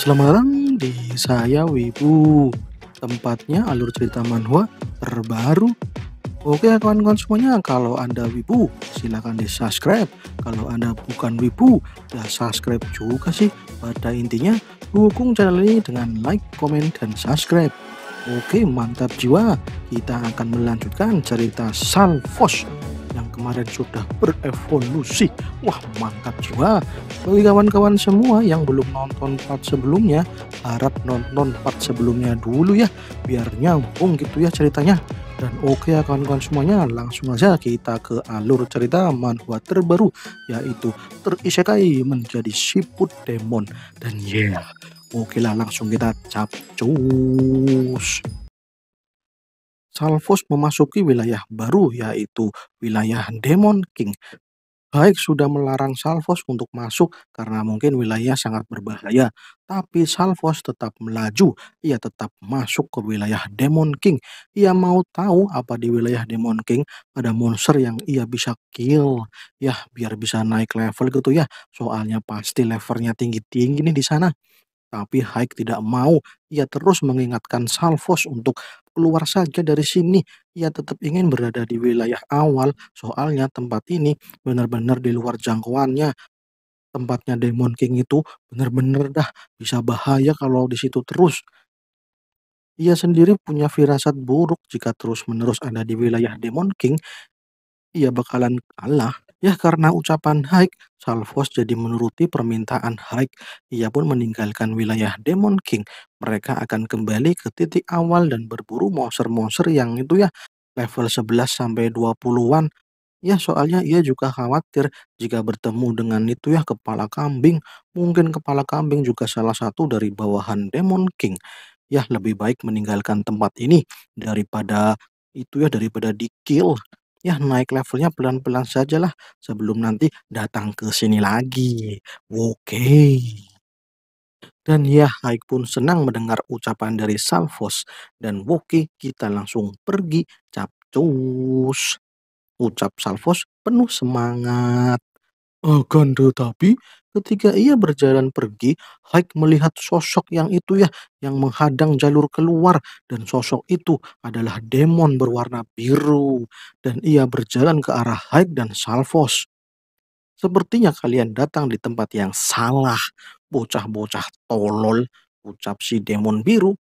Selamat datang di Saya Wibu, tempatnya alur cerita manhwa terbaru. Oke kawan-kawan semuanya, kalau Anda Wibu silahkan di subscribe. Kalau Anda bukan Wibu ya subscribe juga sih. Pada intinya dukung channel ini dengan like, komen, dan subscribe. Oke mantap jiwa, kita akan melanjutkan cerita Salfos yang kemarin sudah berevolusi. Wah mantap jiwa. Bagi kawan-kawan semua yang belum nonton part sebelumnya, harap nonton part sebelumnya dulu ya, biar nyambung gitu ya ceritanya. Dan oke ya kawan-kawan semuanya, langsung aja kita ke alur cerita manhwa terbaru, yaitu terisekai menjadi siput demon. Dan oke lah, langsung kita capcus. Salfos memasuki wilayah baru, yaitu wilayah Demon King. Baik sudah melarang Salfos untuk masuk karena mungkin wilayah sangat berbahaya, tapi Salfos tetap melaju. Ia tetap masuk ke wilayah Demon King. Ia mau tahu apa di wilayah Demon King ada monster yang ia bisa kill. Ya, biar bisa naik level gitu ya. Soalnya pasti levelnya tinggi-tinggi nih di sana. Tapi Haik tidak mau. Ia terus mengingatkan Salfos untuk keluar saja dari sini. Ia tetap ingin berada di wilayah awal. Soalnya tempat ini benar-benar di luar jangkauannya. Tempatnya Demon King itu benar-benar dah bisa bahaya kalau di situ terus. Ia sendiri punya firasat buruk jika terus-menerus ada di wilayah Demon King, ia bakalan kalah. Ya karena ucapan Haik, Salfos jadi menuruti permintaan Haik. Ia pun meninggalkan wilayah Demon King. Mereka akan kembali ke titik awal dan berburu monster-monster yang itu ya level 11 sampai 20-an. Ya soalnya ia juga khawatir jika bertemu dengan itu ya kepala kambing. Mungkin kepala kambing juga salah satu dari bawahan Demon King. Ya lebih baik meninggalkan tempat ini daripada itu ya, daripada di kill. Ya naik levelnya pelan-pelan sajalah sebelum nanti datang ke sini lagi. Oke. Dan ya, Haik pun senang mendengar ucapan dari Salfos. Dan oke, kita langsung pergi. Capcus. Ucap Salfos penuh semangat. Akan tetapi, ketika ia berjalan pergi, Haik melihat sosok yang itu ya, yang menghadang jalur keluar. Dan sosok itu adalah demon berwarna biru. Dan ia berjalan ke arah Haik dan Salfos. Sepertinya kalian datang di tempat yang salah. Bocah-bocah tolol, ucap si demon biru.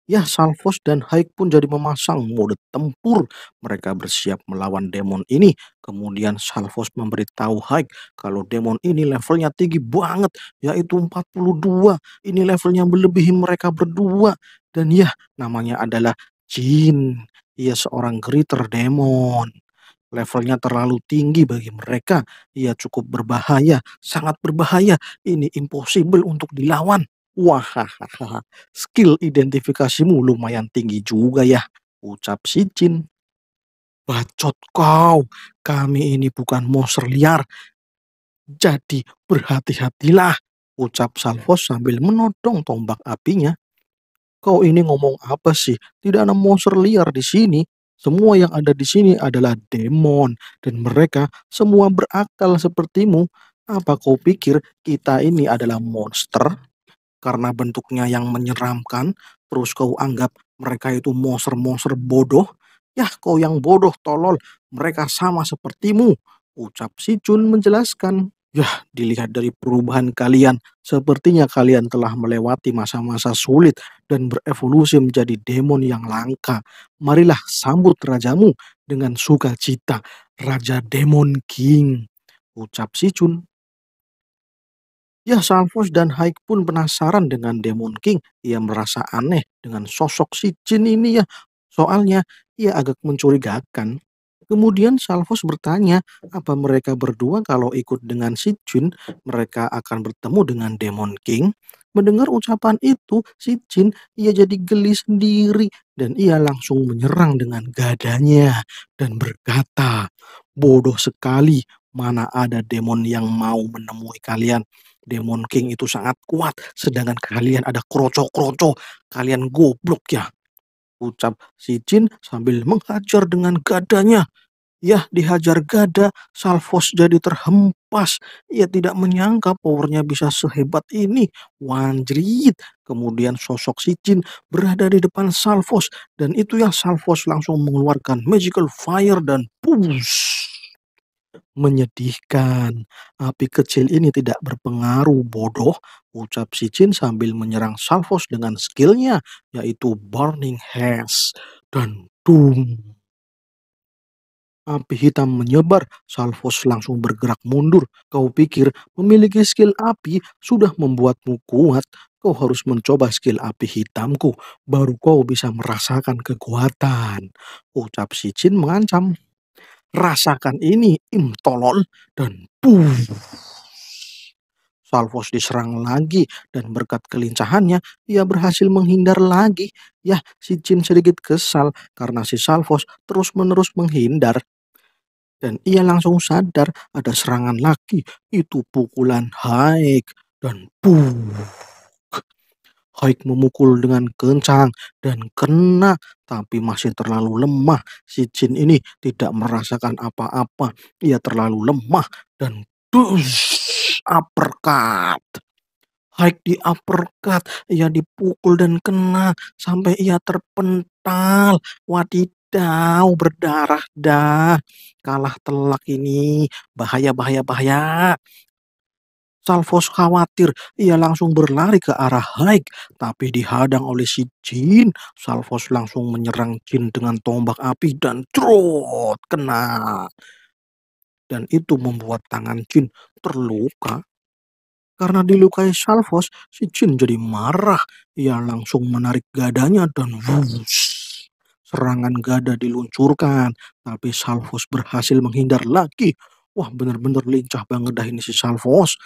Ya, Salfos dan Haik pun jadi memasang mode tempur. Mereka bersiap melawan demon ini. Kemudian Salfos memberitahu Haik kalau demon ini levelnya tinggi banget, yaitu 42. Ini levelnya melebihi mereka berdua. Dan ya, namanya adalah Jin. Ia seorang greater demon. Levelnya terlalu tinggi bagi mereka. Ia cukup berbahaya, sangat berbahaya. Ini impossible untuk dilawan. Wah, skill identifikasimu lumayan tinggi juga ya, ucap si Jin. Bacot kau, kami ini bukan monster liar, jadi berhati-hatilah, ucap Salvos sambil menodong tombak apinya. Kau ini ngomong apa sih? Tidak ada monster liar di sini. Semua yang ada di sini adalah demon dan mereka semua berakal sepertimu. Apa kau pikir kita ini adalah monster? Karena bentuknya yang menyeramkan, terus kau anggap mereka itu monster-monster bodoh? Yah, kau yang bodoh, tolol. Mereka sama sepertimu, ucap si Jun menjelaskan. Yah, dilihat dari perubahan kalian, sepertinya kalian telah melewati masa-masa sulit dan berevolusi menjadi demon yang langka. Marilah sambut rajamu dengan sukacita, Raja Demon King, ucap si Jun. Ya, Salfos dan Haik pun penasaran dengan Demon King. Ia merasa aneh dengan sosok si Jin ini ya. Soalnya ia agak mencurigakan. Kemudian Salfos bertanya, apa mereka berdua kalau ikut dengan si Jin, mereka akan bertemu dengan Demon King? Mendengar ucapan itu, si Jin ia jadi geli sendiri dan ia langsung menyerang dengan gadanya dan berkata, bodoh sekali, mana ada demon yang mau menemui kalian. Demon King itu sangat kuat, sedangkan kalian ada kroco-kroco. Kalian goblok ya, ucap si Jin sambil menghajar dengan gadanya. Yah, dihajar gada, Salfos jadi terhempit lepas. Ia tidak menyangka powernya bisa sehebat ini. Wanjrit. Kemudian sosok si Jin berada di depan Salvos. Dan itu ya Salvos langsung mengeluarkan magical fire dan push. Menyedihkan. Api kecil ini tidak berpengaruh, bodoh, ucap si Jin sambil menyerang Salvos dengan skillnya, yaitu Burning Hands. Dan doom. Api hitam menyebar, Salvos langsung bergerak mundur. Kau pikir memiliki skill api sudah membuatmu kuat? Kau harus mencoba skill api hitamku, baru kau bisa merasakan kekuatan. Ucap si Jin mengancam. Rasakan ini, tolol, dan boom. Salvos diserang lagi dan berkat kelincahannya ia berhasil menghindar lagi. Ya, si Jin sedikit kesal karena si Salvos terus-menerus menghindar dan ia langsung sadar ada serangan lagi. Itu pukulan Haik dan boom. Haik memukul dengan kencang dan kena, tapi masih terlalu lemah. Si Jin ini tidak merasakan apa-apa. Ia terlalu lemah dan dus, uppercut. Haik di uppercut, ia dipukul dan kena sampai ia terpental. Wadidaw, berdarah dah. Kalah telak ini. Bahaya, bahaya, bahaya. Salvos khawatir, ia langsung berlari ke arah Haik, tapi dihadang oleh si Jin. Salvos langsung menyerang Jin dengan tombak api dan trot kena. Dan itu membuat tangan Jin terluka. Karena dilukai Salvos, si Jin jadi marah. Ia langsung menarik gadanya dan wush. Serangan gada diluncurkan, tapi Salvos berhasil menghindar lagi. Wah, benar-benar lincah banget dah ini si Salvos.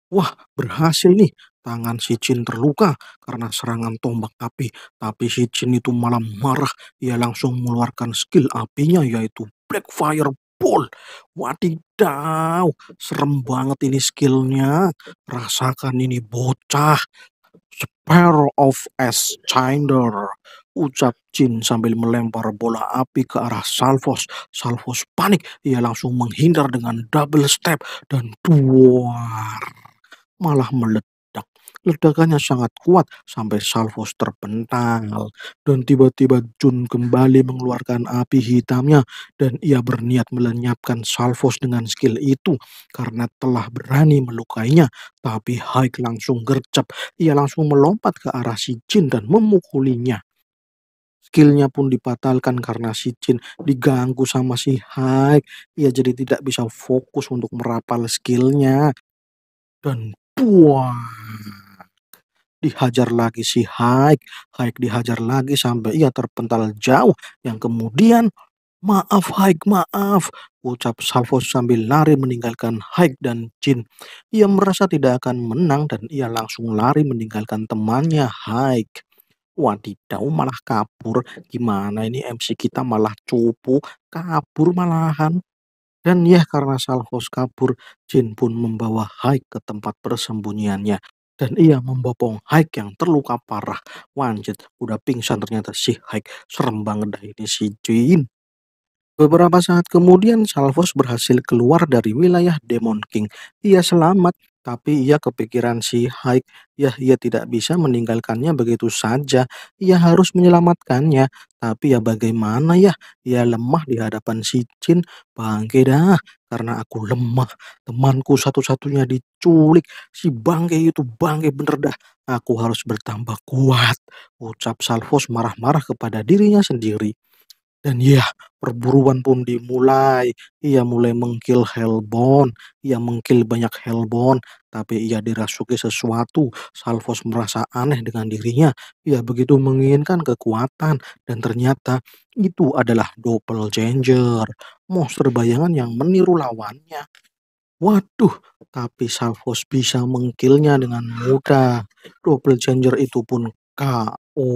Wah, berhasil nih. Tangan si Jin terluka karena serangan tombak api. Tapi si Jin itu malah marah. Ia langsung mengeluarkan skill apinya yaitu Black Fire Ball. Wadidaw, serem banget ini skillnya. Rasakan ini bocah. Sparrow of Ash Cinder. Ucap Jin sambil melempar bola api ke arah Salvos. Salvos panik. Ia langsung menghindar dengan double step dan duar malah meledak. Ledakannya sangat kuat sampai Salvos terpental. Dan tiba-tiba Jun kembali mengeluarkan api hitamnya dan ia berniat melenyapkan Salvos dengan skill itu karena telah berani melukainya. Tapi Haik langsung gercep. Ia langsung melompat ke arah si Jin dan memukulinya. Skillnya pun dibatalkan karena si Jin diganggu sama si Haik. Ia jadi tidak bisa fokus untuk merapal skillnya. Dan buah, dihajar lagi si Haik. Haik dihajar lagi sampai ia terpental jauh. Yang kemudian, maaf Haik, maaf. Ucap Salvos sambil lari meninggalkan Haik dan Jin. Ia merasa tidak akan menang dan ia langsung lari meninggalkan temannya Haik. Wadidaw, malah kabur. Gimana ini MC kita malah cupu. Kabur malahan. Dan ya karena Salvos kabur, Jin pun membawa Haik ke tempat persembunyiannya. Dan ia membopong Haik yang terluka parah. Wanjit, udah pingsan ternyata si Haik. Serem banget dah ini si Jin. Beberapa saat kemudian Salvos berhasil keluar dari wilayah Demon King. Ia selamat, tapi ia kepikiran si Haik. Ya, ia tidak bisa meninggalkannya begitu saja. Ia harus menyelamatkannya. Tapi ya bagaimana ya? Ia lemah di hadapan si Jin. Bangke dah, karena aku lemah. Temanku satu-satunya diculik. Si bangke itu bangke bener dah. Aku harus bertambah kuat. Ucap Salvos marah-marah kepada dirinya sendiri. Dan ya, perburuan pun dimulai. Ia mulai mengkill Hellbound. Ia mengkill banyak Hellbound. Tapi ia dirasuki sesuatu. Salvos merasa aneh dengan dirinya. Ia begitu menginginkan kekuatan. Dan ternyata itu adalah doppelganger. Monster bayangan yang meniru lawannya. Waduh, tapi Salvos bisa mengkillnya dengan mudah. Doppelganger itu pun KO.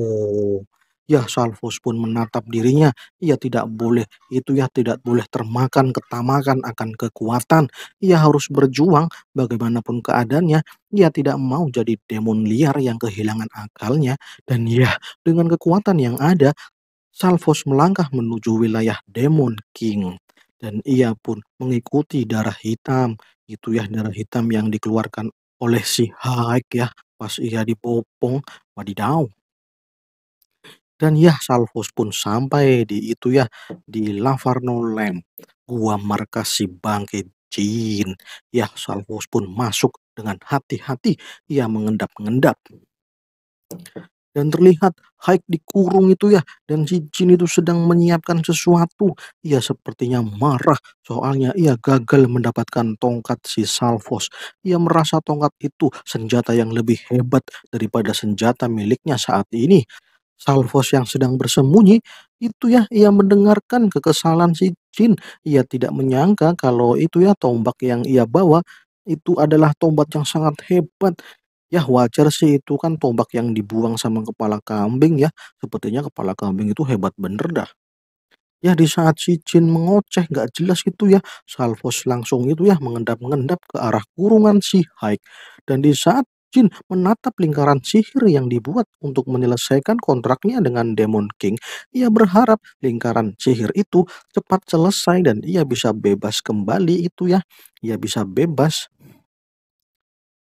Ya, Salvos pun menatap dirinya. Ia tidak boleh, itu ya tidak boleh termakan ketamakan akan kekuatan. Ia harus berjuang bagaimanapun keadaannya. Ia tidak mau jadi demon liar yang kehilangan akalnya. Dan ya, dengan kekuatan yang ada, Salvos melangkah menuju wilayah Demon King. dan ia pun mengikuti darah hitam. Itu ya, darah hitam yang dikeluarkan oleh si Hike ya, pas ia dibopong. Wadidaw. Dan ya, Salvos pun sampai di itu ya, di Lavarno Lamp, gua markas si bangke jin. Ya, Salvos pun masuk dengan hati-hati, ia mengendap-endap. Dan terlihat Hike dikurung itu ya, dan si Jin itu sedang menyiapkan sesuatu. Ia sepertinya marah, soalnya ia gagal mendapatkan tongkat si Salvos. Ia merasa tongkat itu senjata yang lebih hebat daripada senjata miliknya saat ini. Salvos yang sedang bersembunyi itu ya, ia mendengarkan kekesalan si Jin. Ia tidak menyangka kalau itu ya, tombak yang ia bawa itu adalah tombak yang sangat hebat. Ya wajar sih, itu kan tombak yang dibuang sama kepala kambing ya. Sepertinya kepala kambing itu hebat bener dah. Ya di saat si Jin mengoceh nggak jelas itu ya, Salvos langsung itu ya mengendap-endap ke arah kurungan si Hike. Dan di saat Jin menatap lingkaran sihir yang dibuat untuk menyelesaikan kontraknya dengan Demon King, ia berharap lingkaran sihir itu cepat selesai dan ia bisa bebas kembali itu ya. Ia bisa bebas.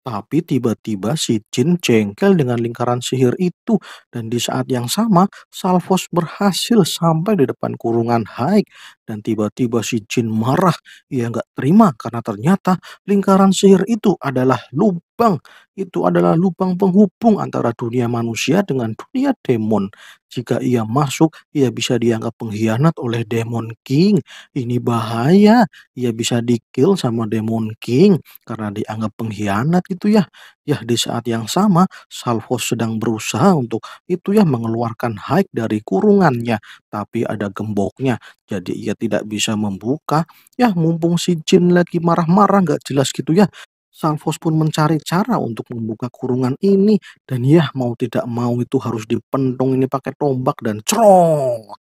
Tapi tiba-tiba si Jin jengkel dengan lingkaran sihir itu, dan di saat yang sama Salvos berhasil sampai di depan kurungan Haik, dan tiba-tiba si Jin marah. Ia nggak terima karena ternyata lingkaran sihir itu adalah lubang. Itu adalah lubang penghubung antara dunia manusia dengan dunia demon. Jika ia masuk, ia bisa dianggap pengkhianat oleh Demon King. Ini bahaya. Ia bisa di-kill sama Demon King karena dianggap pengkhianat itu ya. Ya di saat yang sama Salvos sedang berusaha untuk itu ya mengeluarkan Hike dari kurungannya, tapi ada gemboknya. Jadi ia tidak bisa membuka. Ya mumpung si Jin lagi marah-marah nggak jelas gitu ya. Salvos pun mencari cara untuk membuka kurungan ini, dan ya mau tidak mau itu harus dipentung ini pakai tombak dan cerot.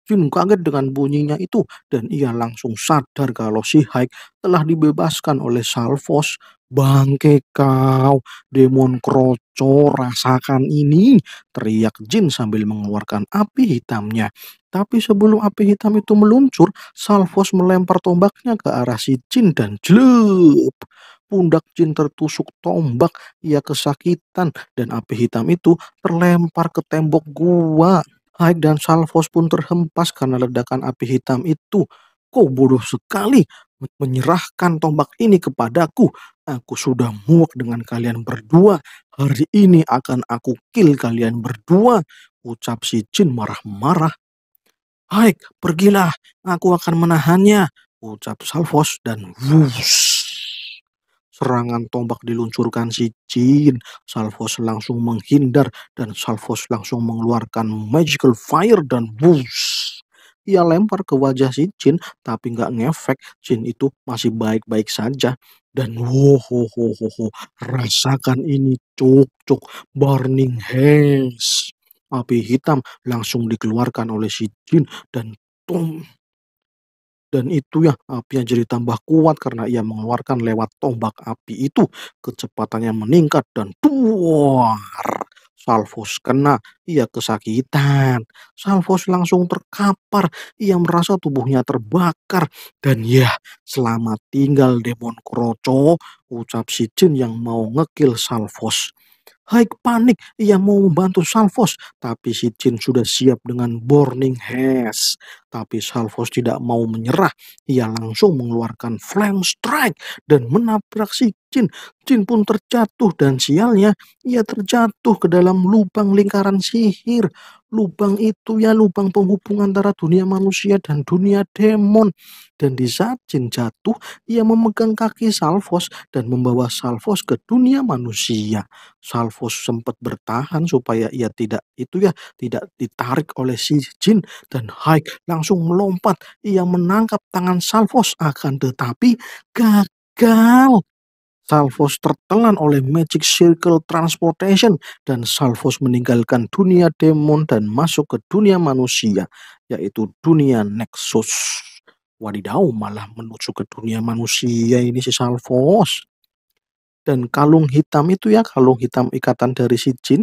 Jin kaget dengan bunyinya itu, dan ia langsung sadar kalau si Hike telah dibebaskan oleh Salvos. Bangke kau, demon kroco, rasakan ini, teriak Jin sambil mengeluarkan api hitamnya. Tapi sebelum api hitam itu meluncur, Salvos melempar tombaknya ke arah si Jin dan jelek. Pundak Jin tertusuk tombak, ia kesakitan, dan api hitam itu terlempar ke tembok gua. Haik dan Salvos pun terhempas karena ledakan api hitam itu. Kau bodoh sekali menyerahkan tombak ini kepadaku. Aku sudah muak dengan kalian berdua. Hari ini akan aku kill kalian berdua. Ucap si Jin marah-marah. Haik, pergilah. Aku akan menahannya. Ucap Salvos dan wush. Serangan tombak diluncurkan si Jin. Salvos langsung menghindar dan Salvos langsung mengeluarkan magical fire dan whoosh. Ia lempar ke wajah si Jin tapi nggak ngefek. Jin itu masih baik-baik saja. Dan rasakan ini cuk cuk, burning haze. Api hitam langsung dikeluarkan oleh si Jin, dan tom, dan itu ya, apinya jadi tambah kuat karena ia mengeluarkan lewat tombak api itu. Kecepatannya meningkat dan duar. Salvos kena, ia kesakitan. Salvos langsung terkapar, ia merasa tubuhnya terbakar. Dan ya, selamat tinggal Demon Kroco, ucap si Jin yang mau ngekill Salvos. Haik panik, ia mau membantu Salvos, tapi si Jin sudah siap dengan Burning Haze. Tapi Salvos tidak mau menyerah, ia langsung mengeluarkan Flame Strike dan menabrak si Jin. Jin pun terjatuh dan sialnya, ia terjatuh ke dalam lubang lingkaran sihir. Lubang itu ya lubang penghubung antara dunia manusia dan dunia demon. Dan di saat Jin jatuh, ia memegang kaki Salvos dan membawa Salvos ke dunia manusia. Salvos sempat bertahan supaya ia tidak itu ya tidak ditarik oleh si Jin, dan Haik langsung melompat. Ia menangkap tangan Salvos akan tetapi gagal. Salvos tertelan oleh Magic Circle Transportation dan Salvos meninggalkan dunia demon dan masuk ke dunia manusia, yaitu dunia Nexus. Wadidaw, malah menuju ke dunia manusia ini si Salvos. Dan kalung hitam itu ya, kalung hitam ikatan dari si Jin,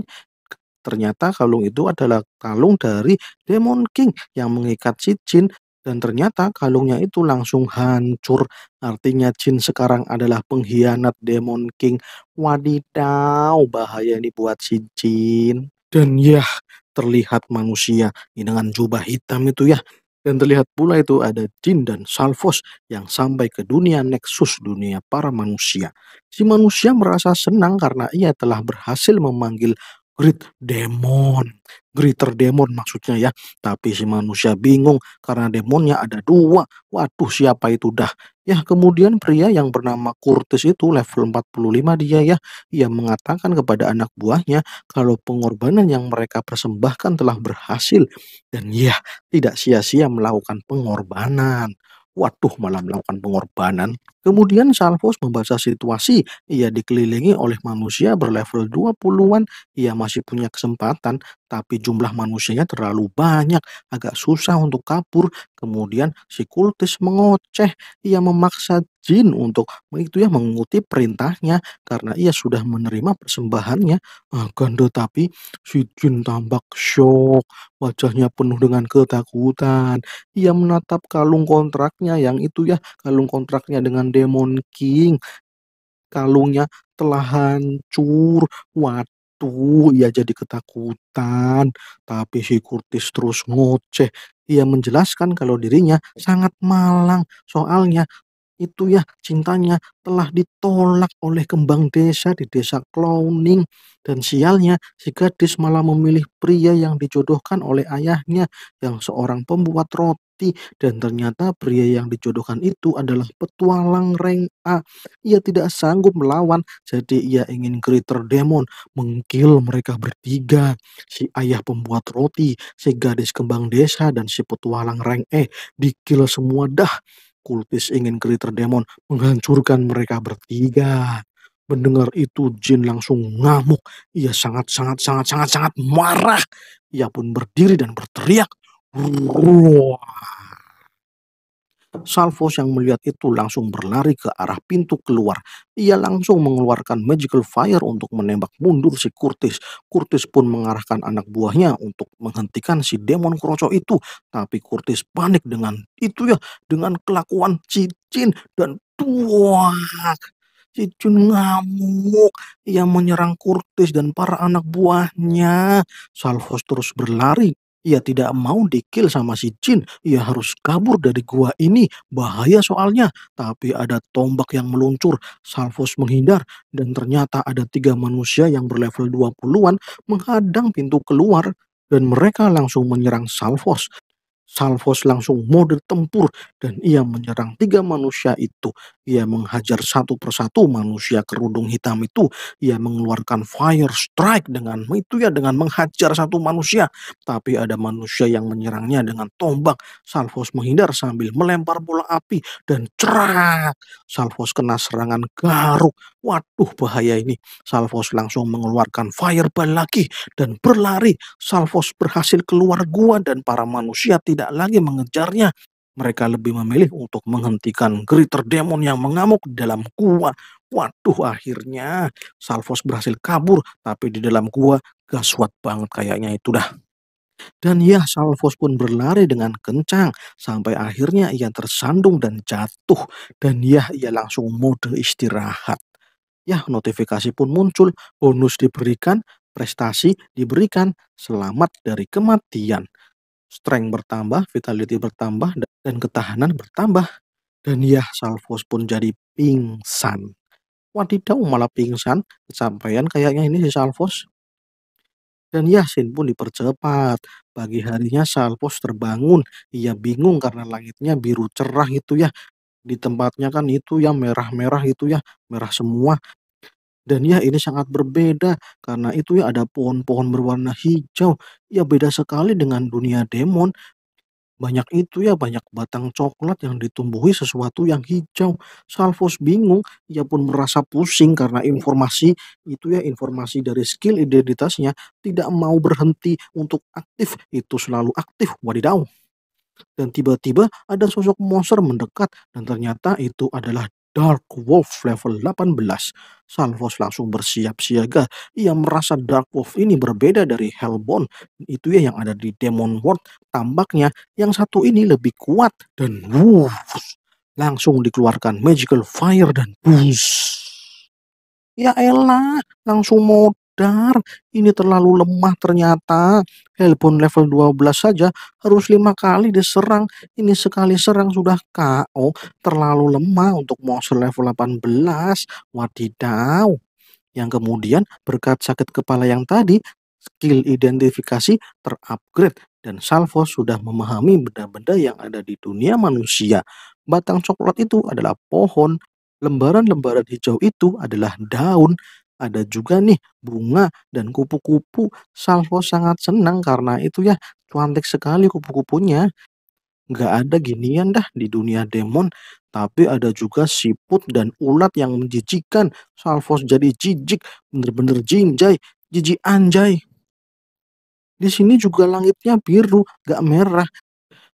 ternyata kalung itu adalah kalung dari Demon King yang mengikat si Jin. Dan ternyata kalungnya itu langsung hancur. Artinya Jin sekarang adalah pengkhianat Demon King. Wadidaw, bahaya ini buat si Jin. Dan ya, terlihat manusia dengan jubah hitam itu ya. Dan terlihat pula itu ada Jin dan Salvos yang sampai ke dunia Nexus, dunia para manusia. Si manusia merasa senang karena ia telah berhasil memanggil Great Demon. Greater Demon maksudnya ya. Tapi si manusia bingung karena demonnya ada dua. Waduh, siapa itu dah? Ya, kemudian pria yang bernama Curtis itu level 45 dia ya. Ia mengatakan kepada anak buahnya kalau pengorbanan yang mereka persembahkan telah berhasil. Dan ya, tidak sia-sia melakukan pengorbanan. Waduh, malah melakukan pengorbanan. Kemudian Salvos membaca situasi. Ia dikelilingi oleh manusia berlevel 20-an. Ia masih punya kesempatan, tapi jumlah manusianya terlalu banyak. Agak susah untuk kabur. Kemudian si kultis mengoceh. Ia memaksa Jin untuk itu ya mengikuti perintahnya karena ia sudah menerima persembahannya. Akan tetapi si Jin tampak syok, wajahnya penuh dengan ketakutan. Ia menatap kalung kontraknya yang itu ya, kalung kontraknya dengan Demon King. Kalungnya telah hancur. Waduh, ia jadi ketakutan. Tapi si Kurtis terus ngoceh. Ia menjelaskan kalau dirinya sangat malang. Soalnya itu ya, cintanya telah ditolak oleh kembang desa di desa Clowning. Dan sialnya, si gadis malah memilih pria yang dijodohkan oleh ayahnya, yang seorang pembuat roti. Dan ternyata pria yang dijodohkan itu adalah petualang rank A. Ia tidak sanggup melawan, jadi ia ingin Greater Demon mengkill mereka bertiga. Si ayah pembuat roti, si gadis kembang desa, dan si petualang rank E. Dikill semua dah. Kultis ingin Greater Demon menghancurkan mereka bertiga. Mendengar itu Jin langsung ngamuk. Ia sangat marah. Ia pun berdiri dan berteriak. Roar. Salvos yang melihat itu langsung berlari ke arah pintu keluar. Ia langsung mengeluarkan magical fire untuk menembak mundur si Curtis. Curtis pun mengarahkan anak buahnya untuk menghentikan si demon kroco itu. Tapi Curtis panik dengan itu ya, dengan kelakuan Cicin dan tuak. Cicin ngamuk. Ia menyerang Curtis dan para anak buahnya. Salvos terus berlari. Ia tidak mau dikill sama si Jin. Ia harus kabur dari gua ini. Bahaya soalnya. Tapi ada tombak yang meluncur. Salvos menghindar. Dan ternyata ada 3 manusia yang berlevel 20-an menghadang pintu keluar. Dan mereka langsung menyerang Salvos. Salvos langsung mode tempur dan ia menyerang 3 manusia itu. Ia menghajar satu persatu manusia kerudung hitam itu. Ia mengeluarkan fire strike dengan itu ya, dengan menghajar satu manusia. Tapi ada manusia yang menyerangnya dengan tombak. Salvos menghindar sambil melempar bola api dan cerak. Salvos kena serangan garuk. Waduh, bahaya ini. Salvos langsung mengeluarkan fireball lagi dan berlari. Salvos berhasil keluar gua dan para manusia tidak lagi mengejarnya. Mereka lebih memilih untuk menghentikan Greater Demon yang mengamuk di dalam gua. Waduh, akhirnya Salvos berhasil kabur, tapi di dalam gua gaswat banget kayaknya itu dah. Dan ya, Salvos pun berlari dengan kencang sampai akhirnya ia tersandung dan jatuh. Dan ya, ia langsung mode istirahat. Ya, notifikasi pun muncul, bonus diberikan, prestasi diberikan, selamat dari kematian. Strength bertambah, vitality bertambah, dan ketahanan bertambah. Dan ya, Salvos pun jadi pingsan. Wadidaw, malah pingsan. Kesampaian kayaknya ini si Salvos. Dan ya, scene pun dipercepat. Pagi harinya Salvos terbangun. Ia bingung karena langitnya biru cerah itu ya. Di tempatnya kan itu yang merah-merah itu ya. Merah semua. Dan ya ini sangat berbeda karena itu ya ada pohon-pohon berwarna hijau. Ya beda sekali dengan dunia demon. Banyak itu ya, banyak batang coklat yang ditumbuhi sesuatu yang hijau. Salvos bingung, ia pun merasa pusing karena informasi itu ya, informasi dari skill identitasnya tidak mau berhenti untuk aktif. Itu selalu aktif, wadidaw. Dan tiba-tiba ada sosok monster mendekat dan ternyata itu adalah Dark Wolf level 18. Salvos langsung bersiap siaga. Ia merasa Dark Wolf ini berbeda dari Hellbound. Itu ya yang ada di Demon World. Tampaknya yang satu ini lebih kuat. Dan langsung dikeluarkan Magical Fire dan bus. Ya elah, langsung modar. Ini terlalu lemah ternyata. Hellbound level 12 saja harus 5 kali diserang. Ini sekali serang sudah KO. Terlalu lemah untuk monster level 18. Wadidaw. Yang kemudian berkat sakit kepala yang tadi, skill identifikasi terupgrade dan Salvo sudah memahami benda-benda yang ada di dunia manusia. Batang coklat itu adalah pohon, lembaran-lembaran hijau itu adalah daun, ada juga nih bunga dan kupu-kupu. Salvo sangat senang karena itu ya, cantik sekali kupu-kupunya. Nggak ada ginian dah di dunia demon. Tapi ada juga siput dan ulat yang menjijikan. Salvos jadi jijik, bener-bener jinjai, jijik anjay. Di sini juga langitnya biru, gak merah.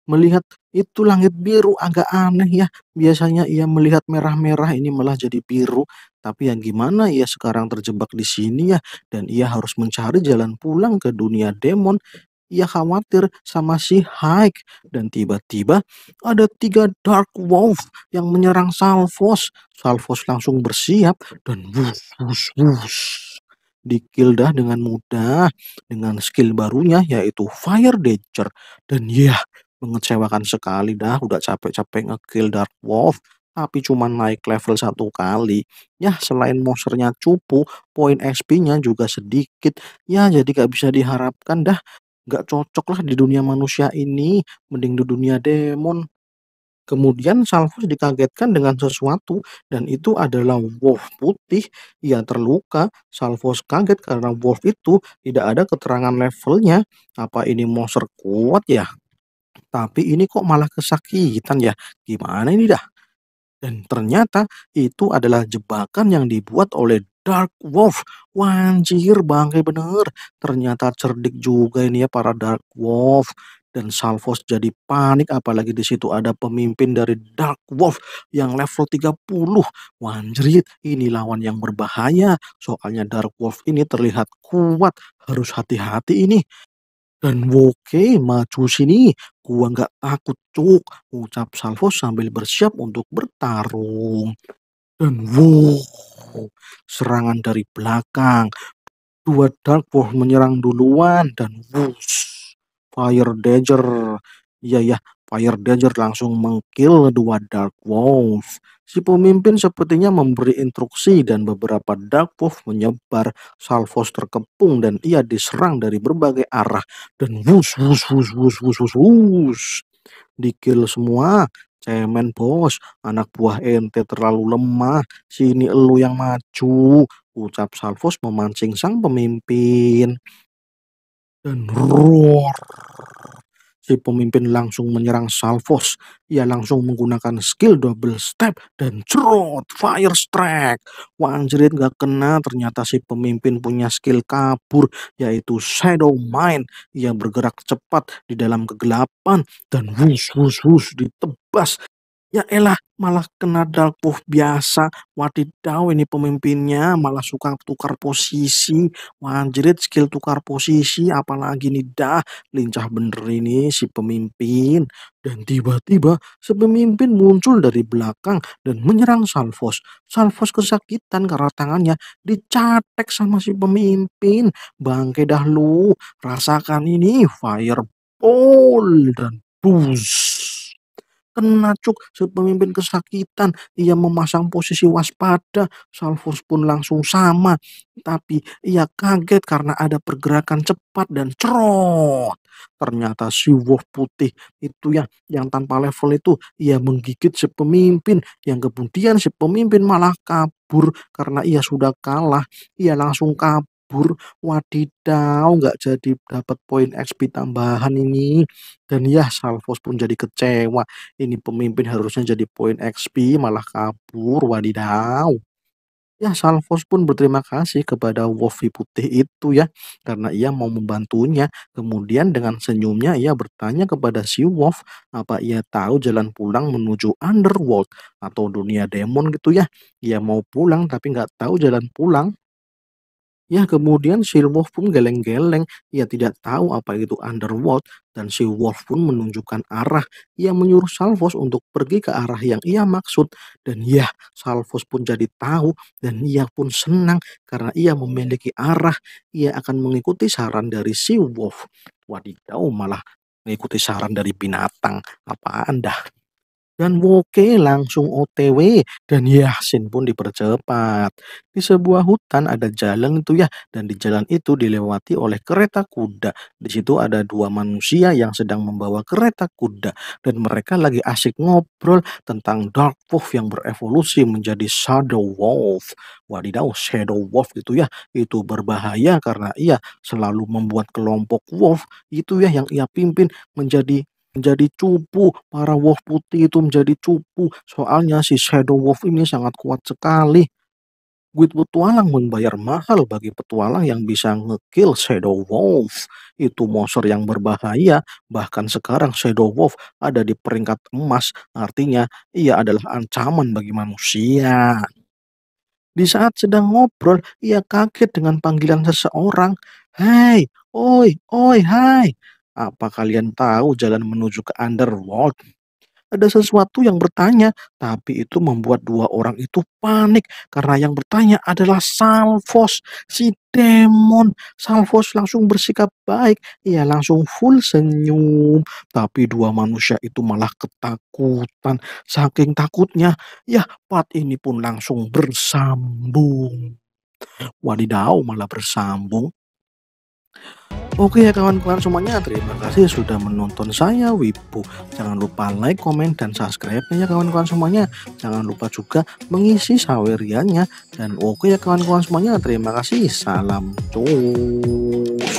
Melihat itu langit biru agak aneh ya. Biasanya ia melihat merah-merah, ini malah jadi biru. Tapi yang gimana ia sekarang terjebak di sini ya. Dan ia harus mencari jalan pulang ke dunia demon. Ia khawatir sama si Hike dan tiba-tiba ada 3 Dark Wolf yang menyerang Salvos. Salvos langsung bersiap dan wus wus wus. Dikill dah dengan mudah dengan skill barunya yaitu Fire Danger. Dan ya mengecewakan sekali dah udah capek-capek ngekill Dark Wolf tapi cuma naik level 1 kali. Ya selain monsternya cupu, poin XP-nya juga sedikit. Ya jadi gak bisa diharapkan dah. Nggak cocok lah di dunia manusia ini, mending di dunia demon. Kemudian Salvos dikagetkan dengan sesuatu dan itu adalah wolf putih. Ia terluka. Salvos kaget karena wolf itu tidak ada keterangan levelnya. Apa ini monster kuat ya? Tapi ini kok malah kesakitan ya? Gimana ini dah? Dan ternyata itu adalah jebakan yang dibuat oleh Dark Wolf. Wanjir, bangke bener. Ternyata cerdik juga ini ya para Dark Wolf. Dan Salvos jadi panik apalagi di situ ada pemimpin dari Dark Wolf yang level 30. Wanjrit, ini lawan yang berbahaya. Soalnya Dark Wolf ini terlihat kuat. Harus hati-hati ini. Dan oke, maju sini. Gua nggak takut, cuk. Ucap Salvo sambil bersiap untuk bertarung. Dan serangan dari belakang. 2 Dark Wolf menyerang duluan dan Fire Dagger. Iya ya, Fire Dagger langsung mengkill 2 Dark Wolf. Si pemimpin sepertinya memberi instruksi dan beberapa Dark Wolf menyebar. Salvos terkepung dan ia diserang dari berbagai arah. Dan wus wus wus wus wus wus wus. Di-kill semua. Cemen bos, anak buah ente terlalu lemah. Sini elu yang maju. Ucap Salvos memancing sang pemimpin. Dan roar. Si pemimpin langsung menyerang Salvos. Ia langsung menggunakan skill double step dan cerot fire strike. Wanjrit gak kena, ternyata si pemimpin punya skill kabur yaitu Shadow Mind. Ia bergerak cepat di dalam kegelapan dan wus wus wus ditebas. Ya elah, malah kena Dark Wolf biasa. Wadidaw, ini pemimpinnya malah suka tukar posisi. Wanjrit, skill tukar posisi, apalagi nih dah. Lincah bener ini si pemimpin. Dan tiba-tiba si pemimpin muncul dari belakang dan menyerang Salvos. Salvos kesakitan karena tangannya dicatek sama si pemimpin. Bangke dah lu, rasakan ini fireball dan boost. Kena cuk, si pemimpin kesakitan. Ia memasang posisi waspada. Salvos pun langsung sama. Tapi ia kaget karena ada pergerakan cepat dan cerot. Ternyata si wolf putih itu ya yang tanpa level itu ia menggigit si pemimpin. Yang kemudian si pemimpin malah kabur karena ia sudah kalah. Ia langsung kabur. Wadidaw, nggak jadi dapat poin XP tambahan ini. Dan ya Salvos pun jadi kecewa. Ini pemimpin harusnya jadi poin XP malah kabur. Wadidaw. Ya, Salvos pun berterima kasih kepada Wolf putih itu ya, karena ia mau membantunya. Kemudian dengan senyumnya ia bertanya kepada si Wolf, apa ia tahu jalan pulang menuju Underworld atau dunia demon gitu ya. Ia mau pulang tapi nggak tahu jalan pulang. Ya, kemudian si Wolf pun geleng-geleng. Ia tidak tahu apa itu Underworld dan si Wolf pun menunjukkan arah. Ia menyuruh Salvos untuk pergi ke arah yang ia maksud. Dan ya, Salvos pun jadi tahu dan ia pun senang karena ia memiliki arah. Ia akan mengikuti saran dari si Wolf. Wadidaw, malah mengikuti saran dari binatang. Apaan dah? Dan Woke langsung OTW dan Yasin pun dipercepat. Di sebuah hutan ada jalan itu ya, dan di jalan itu dilewati oleh kereta kuda. Di situ ada dua manusia yang sedang membawa kereta kuda dan mereka lagi asik ngobrol tentang Dark Wolf yang berevolusi menjadi Shadow Wolf. Wadidaw, Shadow Wolf itu ya, itu berbahaya karena ia selalu membuat kelompok wolf itu ya yang ia pimpin menjadi cupu, para wolf putih itu menjadi cupu. Soalnya si Shadow Wolf ini sangat kuat sekali. Guild petualang membayar mahal bagi petualang yang bisa ngekill Shadow Wolf. Itu monster yang berbahaya. Bahkan sekarang Shadow Wolf ada di peringkat emas. Artinya ia adalah ancaman bagi manusia. Di saat sedang ngobrol, ia kaget dengan panggilan seseorang. Hai, oi, oi, hai. Apa kalian tahu jalan menuju ke Underworld? Ada sesuatu yang bertanya, tapi itu membuat dua orang itu panik karena yang bertanya adalah Salvos, si demon. Salvos langsung bersikap baik, ia langsung full senyum, tapi dua manusia itu malah ketakutan. Saking takutnya, ya part ini pun langsung bersambung. Wadidaw, malah bersambung. Oke ya kawan-kawan semuanya, terima kasih sudah menonton saya Wibu. Jangan lupa like, komen, dan subscribe-nya ya kawan-kawan semuanya. Jangan lupa juga mengisi saweriannya. Dan oke ya kawan-kawan semuanya, terima kasih. Salam cuy.